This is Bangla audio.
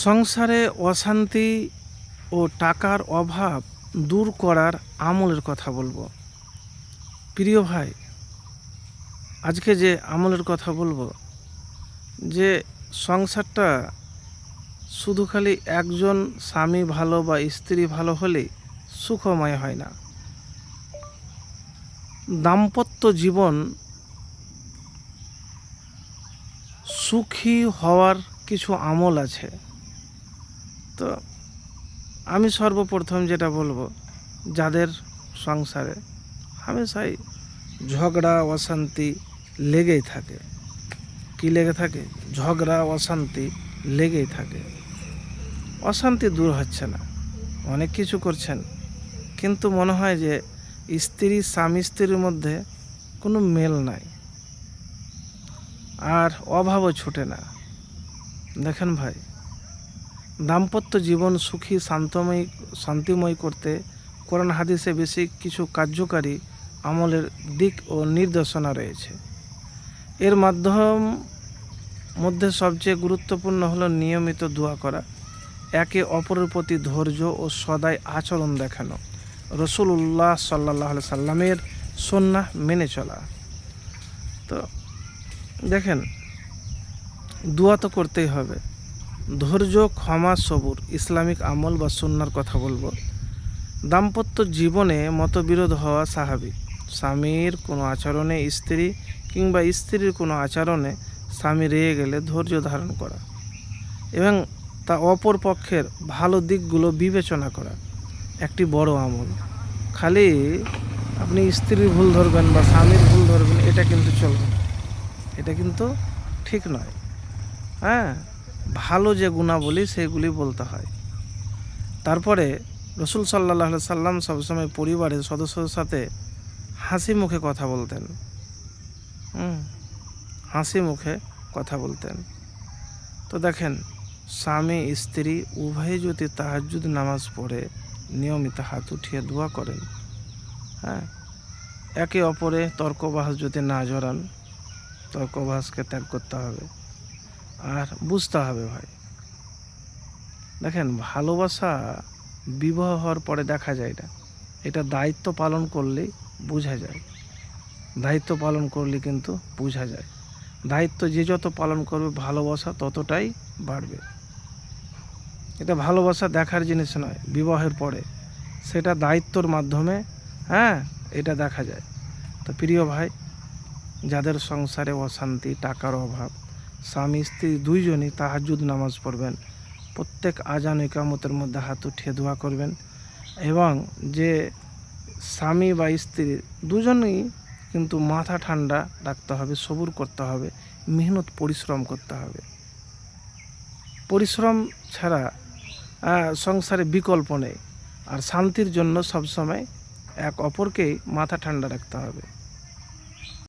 সংসারে অশান্তি ও টাকার অভাব দূর করার আমলের কথা বলবো। প্রিয় ভাই, আজকে যে আমলের কথা বলবো, যে সংসারটা শুধু খালি একজন স্বামী ভালো বা স্ত্রী ভালো হলেই সুখময় হয় না। দাম্পত্য জীবন সুখী হওয়ার কিছু আমল আছে। তো আমি সর্বপ্রথম যেটা বলবো, যাদের সংসারে হামেশাই ঝগড়া অশান্তি লেগেই থাকে, কি লেগে থাকে? ঝগড়া অশান্তি লেগেই থাকে। অশান্তি দূর হচ্ছে না, অনেক কিছু করছেন, কিন্তু মনে হয় যে স্বামী স্ত্রীর মধ্যে কোনো মেল নাই, আর অভাবও ছুটে না। দেখেন ভাই, দাম্পত্য জীবন সুখী শান্তিময় করতে কোরআন হাদিসে বেশি কিছু কার্যকারী আমলের দিক ও নির্দেশনা রয়েছে। এর মধ্যে সবচেয়ে গুরুত্বপূর্ণ হলো নিয়মিত দোয়া করা, একে অপরের প্রতি ধৈর্য ও সদাই আচরণ দেখানো, রাসূলুল্লাহ সাল্লাল্লাহু আলাইহি সাল্লামের সুন্নাহ মেনে চলা। তো দেখেন, দোয়া তো করতেই হবে, ধৈর্য, ক্ষমা, সবুর, ইসলামিক আমল বা সুন্নার কথা বলবো। দাম্পত্য জীবনে মতবিরোধ হওয়া স্বাভাবিক। স্বামীর কোনো আচরণে স্ত্রী কিংবা স্ত্রীর কোনো আচরণে স্বামী রেগে গেলে ধৈর্য ধারণ করা এবং তা অপর পক্ষের ভালো দিকগুলো বিবেচনা করা একটি বড় আমল। খালি আপনি স্ত্রীর ভুল ধরবেন বা স্বামীর ভুল ধরবেন, এটা কিন্তু চলবে না, এটা কিন্তু ঠিক নয়। হ্যাঁ, ভালো যে গুণাবলী সেগুলি বলতে হয়। তারপরে রাসূল সাল্লাল্লাহু আলাইহি সাল্লাম সবসময় পরিবারের সদস্যদের সাথে হাসি মুখে কথা বলতেন। হাসি মুখে কথা বলতেন। তো দেখেন, স্বামী স্ত্রী উভয়ে যদি তাহাজ্জুদ নামাজ পড়ে নিয়মিত হাত উঠিয়ে দোয়া করেন, হ্যাঁ, একে অপরে তর্কবাস যদি না জড়ান, তর্কবাসকে ত্যাগ করতে হবে। আর বুঝতে হবে ভাই, দেখেন, ভালোবাসা বিবাহ হওয়ার পরে দেখা যায় না, এটা দায়িত্ব পালন করলেই বোঝা যায়। দায়িত্ব পালন করলে কিন্তু বোঝা যায়। দায়িত্ব যে যত পালন করবে ভালোবাসা ততটাই বাড়বে। এটা ভালোবাসা দেখার জিনিস নয়, বিবাহের পরে সেটা দায়িত্বর মাধ্যমে, হ্যাঁ, এটা দেখা যায়। তো প্রিয় ভাই, যাদের সংসারে অশান্তি, টাকার অভাব, স্বামী স্ত্রী দুইজনই তাহাজ্জুদ নামাজ পড়বেন, প্রত্যেক আজান ইকামতের মধ্যে হাত উঠিয়ে দোয়া করবেন, এবং যে স্বামী বা স্ত্রী দুজনেই কিন্তু মাথা ঠান্ডা রাখতে হবে, সবুর করতে হবে, মেহনত পরিশ্রম করতে হবে। পরিশ্রম ছাড়া সংসারে বিকল্প নেই। আর শান্তির জন্য সবসময় এক অপরকেই মাথা ঠান্ডা রাখতে হবে।